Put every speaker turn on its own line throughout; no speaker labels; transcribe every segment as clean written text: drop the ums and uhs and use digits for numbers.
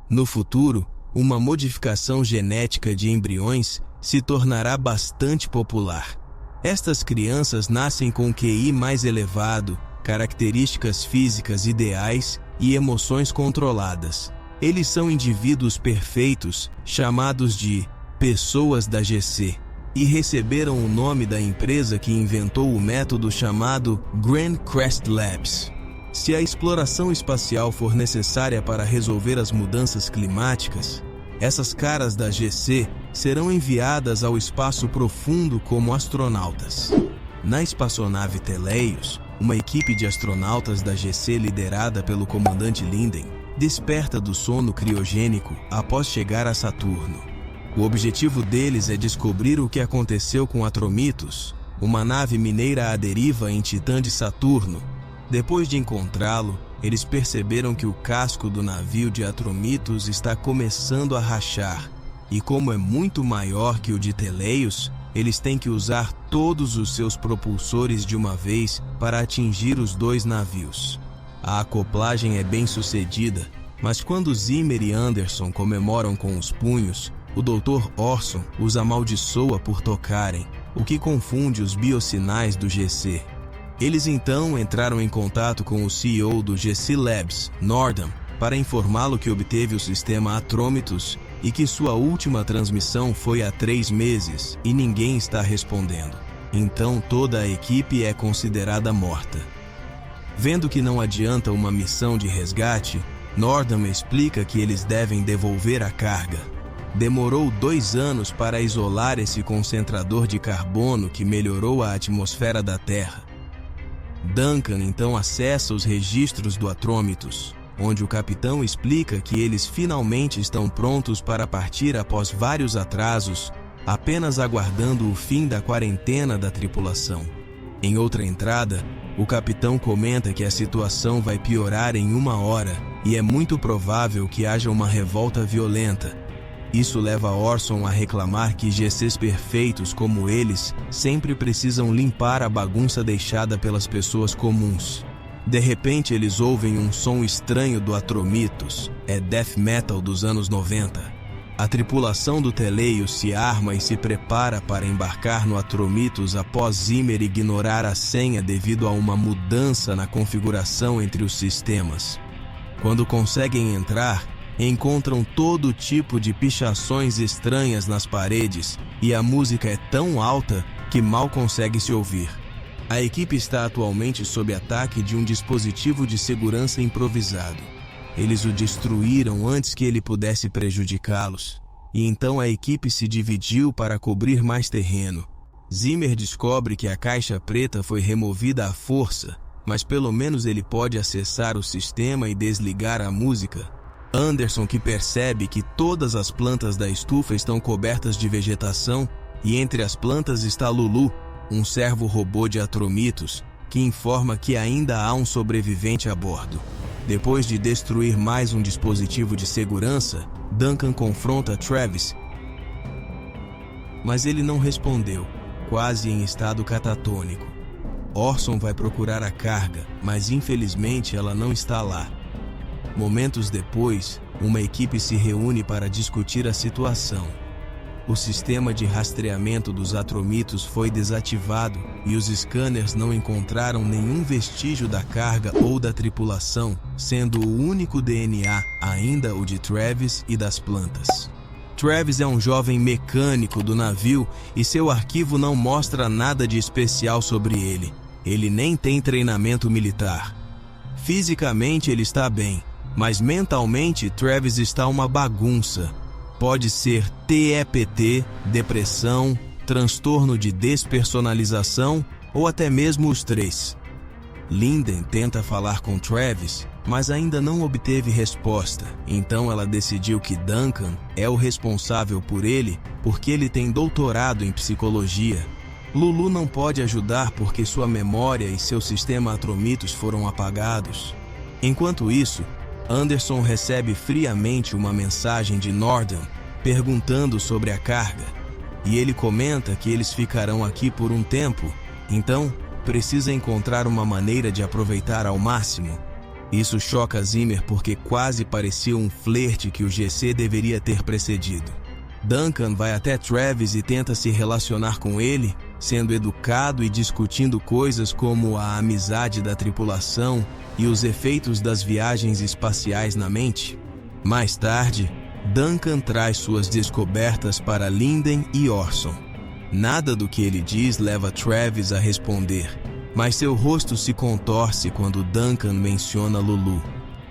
No futuro, uma modificação genética de embriões se tornará bastante popular. Estas crianças nascem com QI mais elevado, características físicas ideais e emoções controladas. Eles são indivíduos perfeitos, chamados de pessoas da GC, e receberam o nome da empresa que inventou o método chamado Grand Crest Labs. Se a exploração espacial for necessária para resolver as mudanças climáticas, essas caras da GC serão enviadas ao espaço profundo como astronautas. Na espaçonave Teleios, uma equipe de astronautas da GC liderada pelo comandante Linden desperta do sono criogênico após chegar a Saturno. O objetivo deles é descobrir o que aconteceu com Atromitos, uma nave mineira à deriva em Titã de Saturno. Depois de encontrá-lo, eles perceberam que o casco do navio de Atromitos está começando a rachar, e como é muito maior que o de Teleios, eles têm que usar todos os seus propulsores de uma vez para atingir os dois navios. A acoplagem é bem sucedida, mas quando Zimmer e Anderson comemoram com os punhos, o Dr. Orson os amaldiçoa por tocarem, o que confunde os biosinais do GC. Eles então entraram em contato com o CEO do GC Labs, Nordam, para informá-lo que obteve o sistema Atromitos e que sua última transmissão foi há 3 meses e ninguém está respondendo. Então toda a equipe é considerada morta. Vendo que não adianta uma missão de resgate, Nordam explica que eles devem devolver a carga. Demorou 2 anos para isolar esse concentrador de carbono que melhorou a atmosfera da Terra. Duncan então acessa os registros do Atromitos, onde o capitão explica que eles finalmente estão prontos para partir após vários atrasos, apenas aguardando o fim da quarentena da tripulação. Em outra entrada, o capitão comenta que a situação vai piorar em 1 hora e é muito provável que haja uma revolta violenta. Isso leva Orson a reclamar que GCs perfeitos como eles sempre precisam limpar a bagunça deixada pelas pessoas comuns. De repente eles ouvem um som estranho do Atromitos, é death metal dos anos 90. A tripulação do Teleios se arma e se prepara para embarcar no Atromitos após Zimmer ignorar a senha devido a uma mudança na configuração entre os sistemas. Quando conseguem entrar, encontram todo tipo de pichações estranhas nas paredes e a música é tão alta que mal consegue se ouvir. A equipe está atualmente sob ataque de um dispositivo de segurança improvisado. Eles o destruíram antes que ele pudesse prejudicá-los, e então a equipe se dividiu para cobrir mais terreno. Zimmer descobre que a caixa preta foi removida à força, mas pelo menos ele pode acessar o sistema e desligar a música. Anderson, que percebe que todas as plantas da estufa estão cobertas de vegetação, e entre as plantas está Lulu, um servo-robô de Atromitos, que informa que ainda há um sobrevivente a bordo. Depois de destruir mais um dispositivo de segurança, Duncan confronta Travis, mas ele não respondeu, quase em estado catatônico. Orson vai procurar a carga, mas infelizmente ela não está lá. Momentos depois, uma equipe se reúne para discutir a situação. O sistema de rastreamento dos Atromitos foi desativado e os scanners não encontraram nenhum vestígio da carga ou da tripulação, sendo o único DNA ainda o de Travis e das plantas. Travis é um jovem mecânico do navio e seu arquivo não mostra nada de especial sobre ele. Ele nem tem treinamento militar. Fisicamente ele está bem, mas mentalmente Travis está uma bagunça. Pode ser TEPT, depressão, transtorno de despersonalização ou até mesmo os 3. Linden tenta falar com Travis, mas ainda não obteve resposta, então ela decidiu que Duncan é o responsável por ele porque ele tem doutorado em psicologia. Lulu não pode ajudar porque sua memória e seu sistema Atromitos foram apagados. Enquanto isso, Anderson recebe friamente uma mensagem de Nordam perguntando sobre a carga, e ele comenta que eles ficarão aqui por um tempo, então precisa encontrar uma maneira de aproveitar ao máximo. Isso choca Zimmer porque quase parecia um flerte que o GC deveria ter precedido. Duncan vai até Travis e tenta se relacionar com ele, sendo educado e discutindo coisas como a amizade da tripulação e os efeitos das viagens espaciais na mente. Mais tarde, Duncan traz suas descobertas para Linden e Orson. Nada do que ele diz leva Travis a responder, mas seu rosto se contorce quando Duncan menciona Lulu.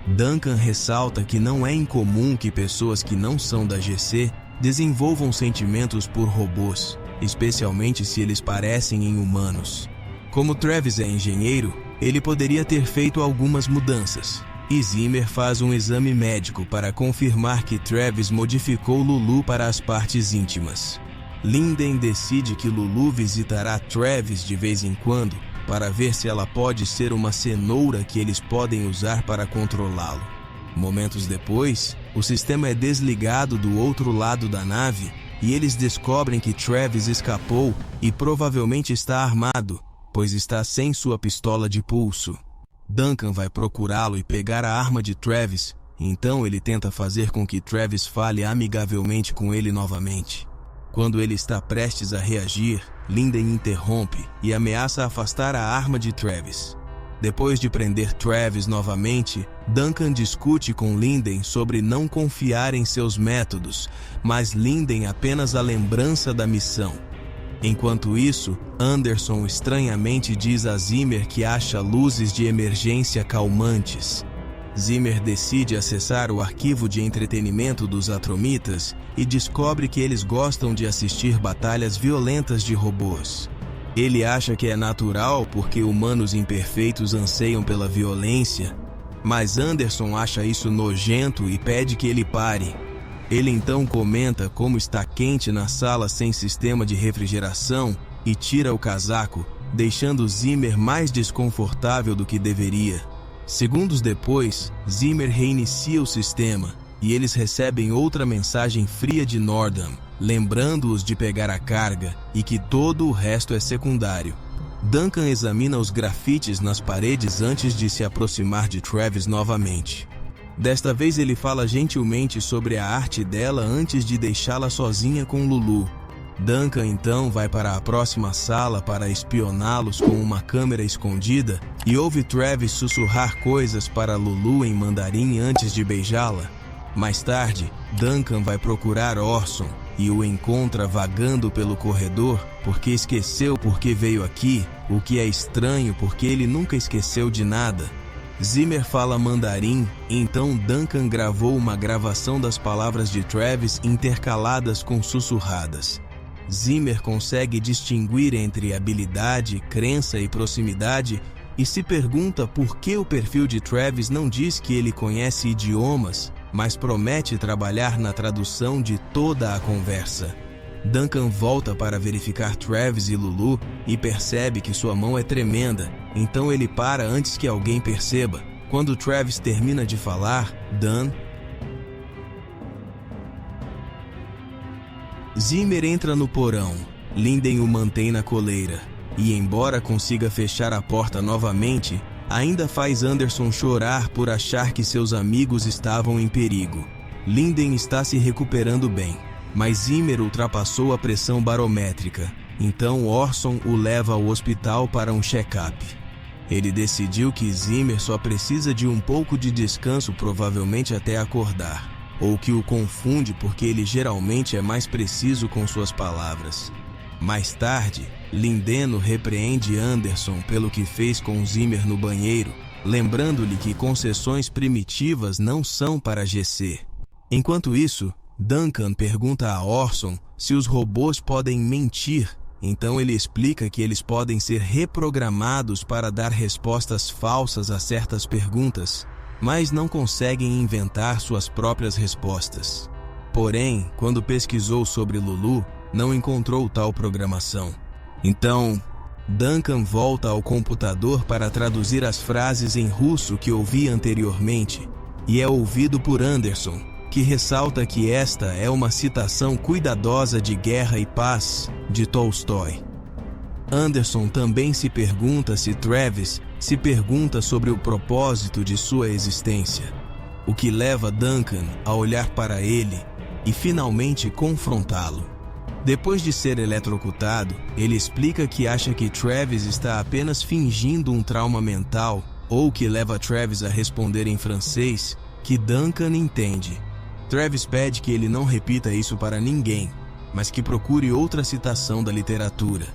Duncan ressalta que não é incomum que pessoas que não são da GC desenvolvam sentimentos por robôs, especialmente se eles parecem em humanos. Como Travis é engenheiro, ele poderia ter feito algumas mudanças, e Zimmer faz um exame médico para confirmar que Travis modificou Lulu para as partes íntimas. Linden decide que Lulu visitará Travis de vez em quando para ver se ela pode ser uma cenoura que eles podem usar para controlá-lo. Momentos depois, o sistema é desligado do outro lado da nave e eles descobrem que Travis escapou e provavelmente está armado, pois está sem sua pistola de pulso. Duncan vai procurá-lo e pegar a arma de Travis, então ele tenta fazer com que Travis fale amigavelmente com ele novamente. Quando ele está prestes a reagir, Linden interrompe e ameaça afastar a arma de Travis. Depois de prender Travis novamente, Duncan discute com Linden sobre não confiar em seus métodos, mas Linden apenas a lembrança da missão. Enquanto isso, Anderson estranhamente diz a Zimmer que acha luzes de emergência calmantes. Zimmer decide acessar o arquivo de entretenimento dos Atromitas e descobre que eles gostam de assistir batalhas violentas de robôs. Ele acha que é natural porque humanos imperfeitos anseiam pela violência, mas Anderson acha isso nojento e pede que ele pare. Ele então comenta como está quente na sala sem sistema de refrigeração e tira o casaco, deixando Zimmer mais desconfortável do que deveria. Segundos depois, Zimmer reinicia o sistema e eles recebem outra mensagem fria de Nordam, lembrando-os de pegar a carga e que todo o resto é secundário. Duncan examina os grafites nas paredes antes de se aproximar de Travis novamente. Desta vez ele fala gentilmente sobre a arte dela antes de deixá-la sozinha com Lulu. Duncan então vai para a próxima sala para espioná-los com uma câmera escondida e ouve Travis sussurrar coisas para Lulu em mandarim antes de beijá-la. Mais tarde, Duncan vai procurar Orson e o encontra vagando pelo corredor porque esqueceu por que veio aqui, o que é estranho porque ele nunca esqueceu de nada. Zimmer fala mandarim, então Duncan gravou uma gravação das palavras de Travis intercaladas com sussurradas. Zimmer consegue distinguir entre habilidade, crença e proximidade e se pergunta por que o perfil de Travis não diz que ele conhece idiomas, mas promete trabalhar na tradução de toda a conversa. Duncan volta para verificar Travis e Lulu e percebe que sua mão é tremenda, então ele para antes que alguém perceba. Quando Travis termina de falar, Zimmer entra no porão. Linden o mantém na coleira, e embora consiga fechar a porta novamente, ainda faz Anderson chorar por achar que seus amigos estavam em perigo. Linden está se recuperando bem, mas Zimmer ultrapassou a pressão barométrica, então Orson o leva ao hospital para um check-up. Ele decidiu que Zimmer só precisa de um pouco de descanso, provavelmente até acordar, ou que o confunde porque ele geralmente é mais preciso com suas palavras. Mais tarde, Lindeno repreende Anderson pelo que fez com Zimmer no banheiro, lembrando-lhe que concessões primitivas não são para GC. Enquanto isso, Duncan pergunta a Orson se os robôs podem mentir, então ele explica que eles podem ser reprogramados para dar respostas falsas a certas perguntas, mas não conseguem inventar suas próprias respostas. Porém, quando pesquisou sobre Lulu, não encontrou tal programação. Então, Duncan volta ao computador para traduzir as frases em russo que ouvi anteriormente, e é ouvido por Anderson, que ressalta que esta é uma citação cuidadosa de Guerra e Paz, de Tolstói. Anderson também se pergunta se Travis se pergunta sobre o propósito de sua existência, o que leva Duncan a olhar para ele e finalmente confrontá-lo. Depois de ser eletrocutado, ele explica que acha que Travis está apenas fingindo um trauma mental, ou que leva Travis a responder em francês, que Duncan entende. Travis pede que ele não repita isso para ninguém, mas que procure outra citação da literatura.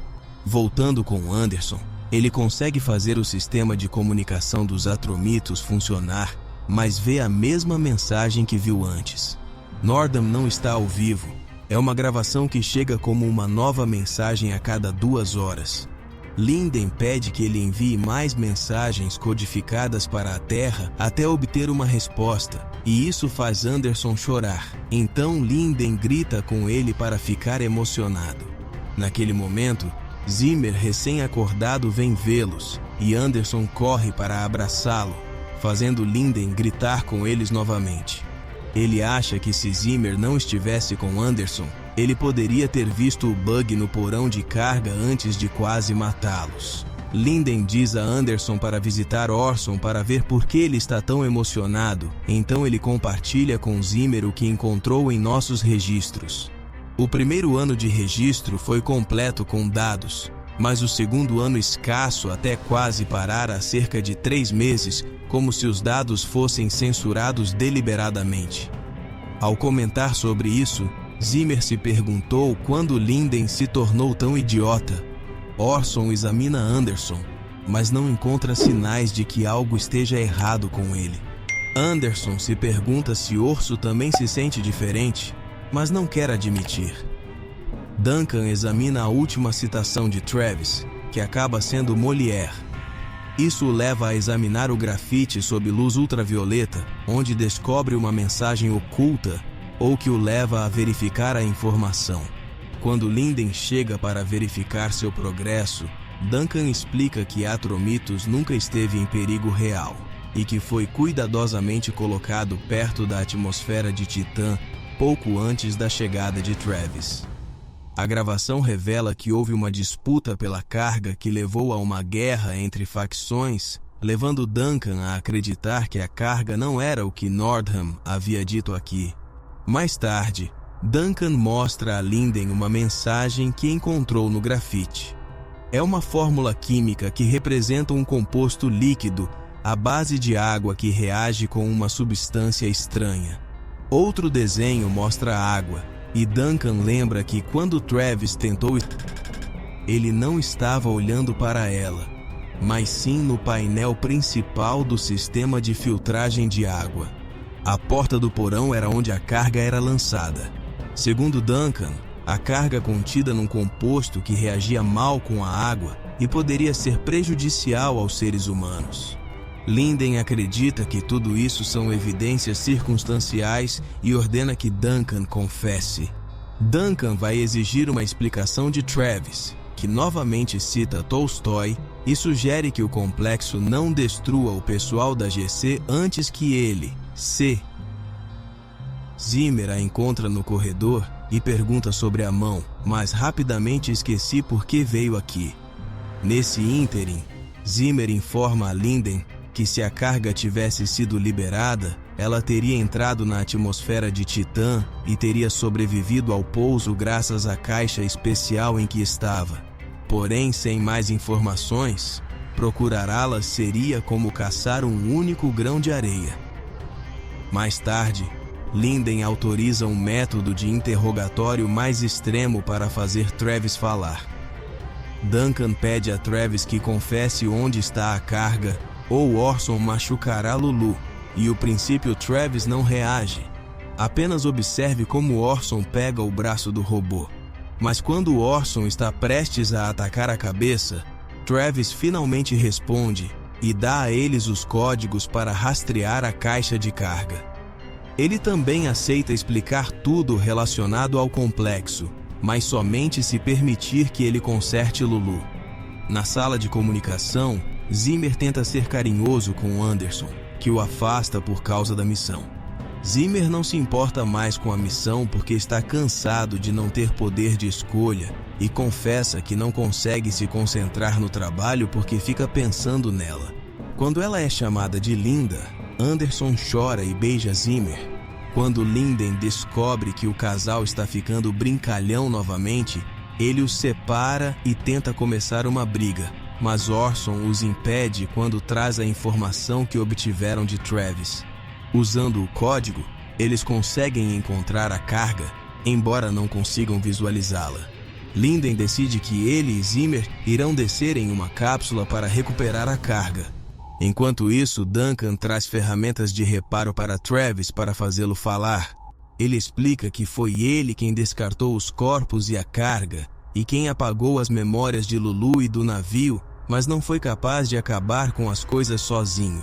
Voltando com Anderson, ele consegue fazer o sistema de comunicação dos atromitos funcionar, mas vê a mesma mensagem que viu antes. Nordham não está ao vivo. É uma gravação que chega como uma nova mensagem a cada 2 horas. Linden pede que ele envie mais mensagens codificadas para a Terra até obter uma resposta, e isso faz Anderson chorar. Então Linden grita com ele para ficar emocionado. Naquele momento, Zimmer, recém-acordado, vem vê-los, e Anderson corre para abraçá-lo, fazendo Linden gritar com eles novamente. Ele acha que se Zimmer não estivesse com Anderson, ele poderia ter visto o bug no porão de carga antes de quase matá-los. Linden diz a Anderson para visitar Orson para ver por que ele está tão emocionado, então ele compartilha com Zimmer o que encontrou em nossos registros. O primeiro ano de registro foi completo com dados, mas o segundo ano escasso até quase parar há cerca de 3 meses, como se os dados fossem censurados deliberadamente. Ao comentar sobre isso, Zimmer se perguntou quando Linden se tornou tão idiota. Orson examina Anderson, mas não encontra sinais de que algo esteja errado com ele. Anderson se pergunta se Orso também se sente diferente, mas não quer admitir. Duncan examina a última citação de Travis, que acaba sendo Molière. Isso o leva a examinar o grafite sob luz ultravioleta, onde descobre uma mensagem oculta, ou que o leva a verificar a informação. Quando Linden chega para verificar seu progresso, Duncan explica que Atromitos nunca esteve em perigo real, e que foi cuidadosamente colocado perto da atmosfera de Titã pouco antes da chegada de Travis. A gravação revela que houve uma disputa pela carga que levou a uma guerra entre facções, levando Duncan a acreditar que a carga não era o que Nordham havia dito aqui. Mais tarde, Duncan mostra a Linden uma mensagem que encontrou no grafite. É uma fórmula química que representa um composto líquido à base de água que reage com uma substância estranha. Outro desenho mostra água, e Duncan lembra que quando Travis tentou, ele não estava olhando para ela, mas sim no painel principal do sistema de filtragem de água. A porta do porão era onde a carga era lançada. Segundo Duncan, a carga contida num composto que reagia mal com a água e poderia ser prejudicial aos seres humanos. Linden acredita que tudo isso são evidências circunstanciais e ordena que Duncan confesse. Duncan vai exigir uma explicação de Travis, que novamente cita Tolstói e sugere que o complexo não destrua o pessoal da GC antes que ele, C. Zimmer a encontra no corredor e pergunta sobre a mão, mas rapidamente esqueci por que veio aqui. Nesse ínterim, Zimmer informa a Linden que se a carga tivesse sido liberada, ela teria entrado na atmosfera de Titã e teria sobrevivido ao pouso graças à caixa especial em que estava. Porém, sem mais informações, procurá-la seria como caçar um único grão de areia. Mais tarde, Linden autoriza um método de interrogatório mais extremo para fazer Travis falar. Duncan pede a Travis que confesse onde está a carga, ou Orson machucará Lulu, e o princípio Travis não reage. Apenas observe como Orson pega o braço do robô. Mas quando Orson está prestes a atacar a cabeça, Travis finalmente responde e dá a eles os códigos para rastrear a caixa de carga. Ele também aceita explicar tudo relacionado ao complexo, mas somente se permitir que ele conserte Lulu. Na sala de comunicação, Zimmer tenta ser carinhoso com Anderson, que o afasta por causa da missão. Zimmer não se importa mais com a missão porque está cansado de não ter poder de escolha e confessa que não consegue se concentrar no trabalho porque fica pensando nela. Quando ela é chamada de linda, Anderson chora e beija Zimmer. Quando Linden descobre que o casal está ficando brincalhão novamente, ele os separa e tenta começar uma briga, mas Orson os impede quando traz a informação que obtiveram de Travis. Usando o código, eles conseguem encontrar a carga, embora não consigam visualizá-la. Linden decide que ele e Zimmer irão descer em uma cápsula para recuperar a carga. Enquanto isso, Duncan traz ferramentas de reparo para Travis para fazê-lo falar. Ele explica que foi ele quem descartou os corpos e a carga, e quem apagou as memórias de Lulu e do navio, mas não foi capaz de acabar com as coisas sozinho.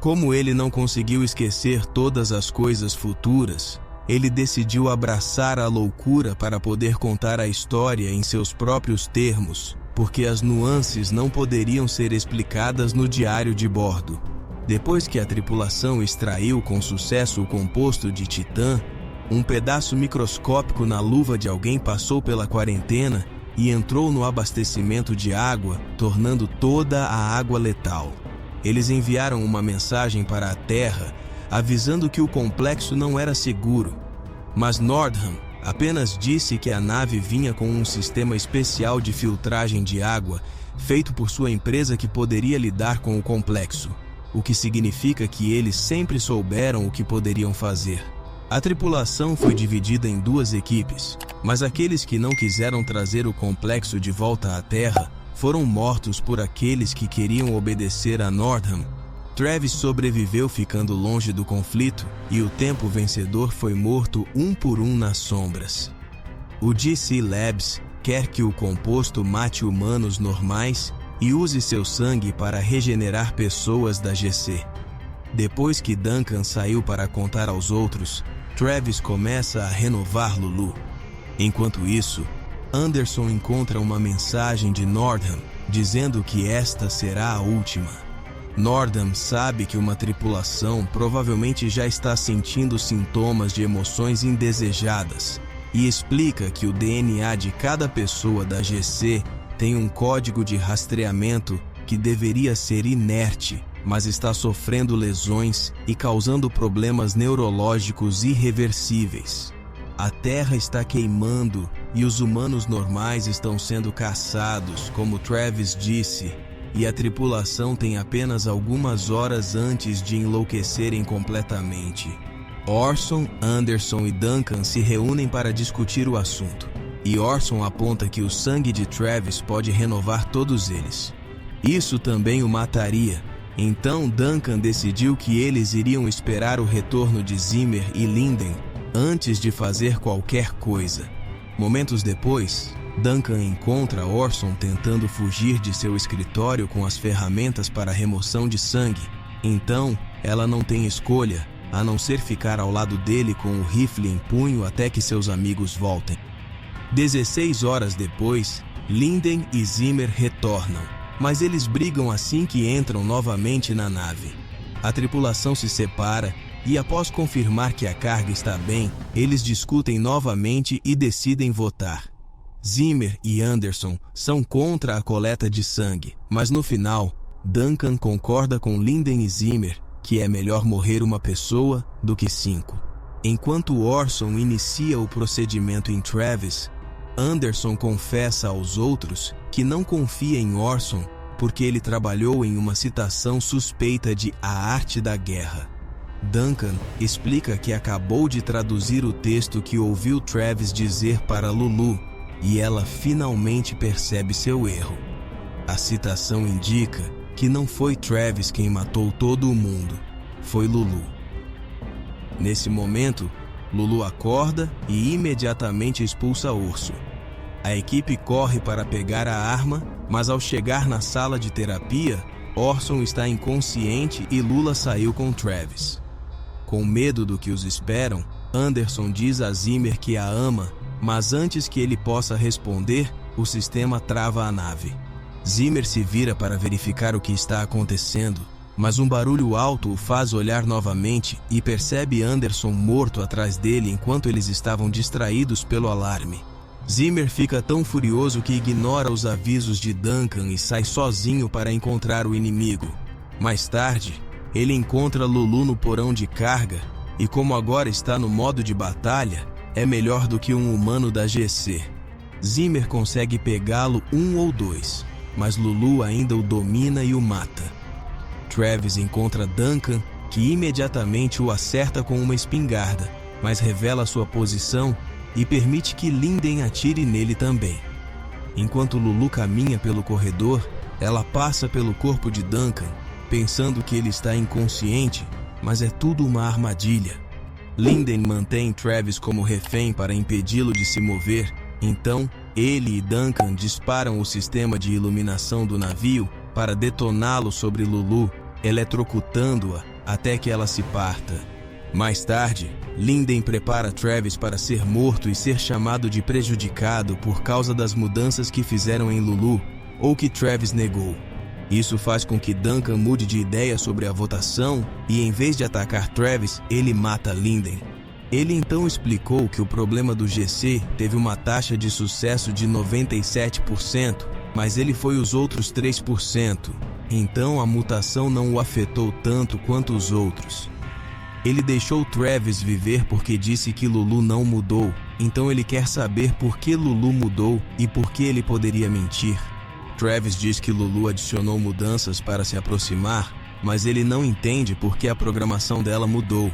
Como ele não conseguiu esquecer todas as coisas futuras, ele decidiu abraçar a loucura para poder contar a história em seus próprios termos, porque as nuances não poderiam ser explicadas no diário de bordo. Depois que a tripulação extraiu com sucesso o composto de titã, um pedaço microscópico na luva de alguém passou pela quarentena e entrou no abastecimento de água, tornando toda a água letal. Eles enviaram uma mensagem para a Terra, avisando que o complexo não era seguro, mas Nordham apenas disse que a nave vinha com um sistema especial de filtragem de água, feito por sua empresa que poderia lidar com o complexo, o que significa que eles sempre souberam o que poderiam fazer. A tripulação foi dividida em duas equipes, mas aqueles que não quiseram trazer o complexo de volta à Terra foram mortos por aqueles que queriam obedecer a Nordham. Travis sobreviveu ficando longe do conflito e o tempo vencedor foi morto um por um nas sombras. O GC Labs quer que o composto mate humanos normais e use seu sangue para regenerar pessoas da GC. Depois que Duncan saiu para contar aos outros, Travis começa a renovar Lulu. Enquanto isso, Anderson encontra uma mensagem de Nordham dizendo que esta será a última. Nordham sabe que uma tripulação provavelmente já está sentindo sintomas de emoções indesejadas e explica que o DNA de cada pessoa da GC tem um código de rastreamento que deveria ser inerte, mas está sofrendo lesões e causando problemas neurológicos irreversíveis. A Terra está queimando e os humanos normais estão sendo caçados, como Travis disse, e a tripulação tem apenas algumas horas antes de enlouquecerem completamente. Orson, Anderson e Duncan se reúnem para discutir o assunto, e Orson aponta que o sangue de Travis pode renovar todos eles. Isso também o mataria. Então Duncan decidiu que eles iriam esperar o retorno de Zimmer e Linden antes de fazer qualquer coisa. Momentos depois, Duncan encontra Orson tentando fugir de seu escritório com as ferramentas para remoção de sangue. Então, ela não tem escolha, a não ser ficar ao lado dele com o rifle em punho até que seus amigos voltem. 16 horas depois, Linden e Zimmer retornam, mas eles brigam assim que entram novamente na nave. A tripulação se separa e, após confirmar que a carga está bem, eles discutem novamente e decidem votar. Zimmer e Anderson são contra a coleta de sangue, mas no final, Duncan concorda com Linden e Zimmer que é melhor morrer uma pessoa do que 5. Enquanto Orson inicia o procedimento em Travis, Anderson confessa aos outros que não confia em Orson porque ele trabalhou em uma citação suspeita de A Arte da Guerra. Duncan explica que acabou de traduzir o texto que ouviu Travis dizer para Lulu, e ela finalmente percebe seu erro. A citação indica que não foi Travis quem matou todo o mundo, foi Lulu. Nesse momento, Lulu acorda e imediatamente expulsa Urso. A equipe corre para pegar a arma, mas ao chegar na sala de terapia, Orson está inconsciente e Lula saiu com Travis. Com medo do que os esperam, Anderson diz a Zimmer que a ama, mas antes que ele possa responder, o sistema trava a nave. Zimmer se vira para verificar o que está acontecendo, mas um barulho alto o faz olhar novamente e percebe Anderson morto atrás dele enquanto eles estavam distraídos pelo alarme. Zimmer fica tão furioso que ignora os avisos de Duncan e sai sozinho para encontrar o inimigo. Mais tarde, ele encontra Lulu no porão de carga e, como agora está no modo de batalha, é melhor do que um humano da GC. Zimmer consegue pegá-lo 1 ou 2, mas Lulu ainda o domina e o mata. Travis encontra Duncan, que imediatamente o acerta com uma espingarda, mas revela sua posição e permite que Linden atire nele também. Enquanto Lulu caminha pelo corredor, ela passa pelo corpo de Duncan, pensando que ele está inconsciente, mas é tudo uma armadilha. Linden mantém Travis como refém para impedi-lo de se mover, então ele e Duncan disparam o sistema de iluminação do navio para detoná-lo sobre Lulu, eletrocutando-a até que ela se parta. Mais tarde, Linden prepara Travis para ser morto e ser chamado de prejudicado por causa das mudanças que fizeram em Lulu, ou que Travis negou. Isso faz com que Duncan mude de ideia sobre a votação e, em vez de atacar Travis, ele mata Linden. Ele então explicou que o problema do GC teve uma taxa de sucesso de 97%, mas ele foi os outros 3%. Então a mutação não o afetou tanto quanto os outros. Ele deixou Travis viver porque disse que Lulu não mudou, então ele quer saber por que Lulu mudou e por que ele poderia mentir. Travis diz que Lulu adicionou mudanças para se aproximar, mas ele não entende por que a programação dela mudou.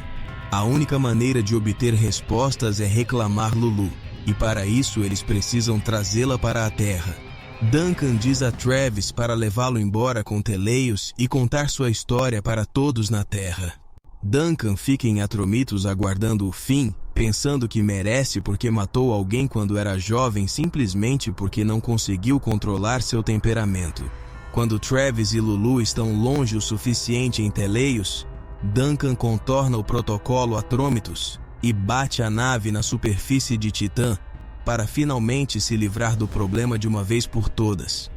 A única maneira de obter respostas é reclamar Lulu, e para isso eles precisam trazê-la para a Terra. Duncan diz a Travis para levá-lo embora com Teleios e contar sua história para todos na Terra. Duncan fica em Atromitos aguardando o fim, pensando que merece porque matou alguém quando era jovem simplesmente porque não conseguiu controlar seu temperamento. Quando Travis e Lulu estão longe o suficiente em Teleios, Duncan contorna o protocolo Atromitos e bate a nave na superfície de Titã para finalmente se livrar do problema de uma vez por todas.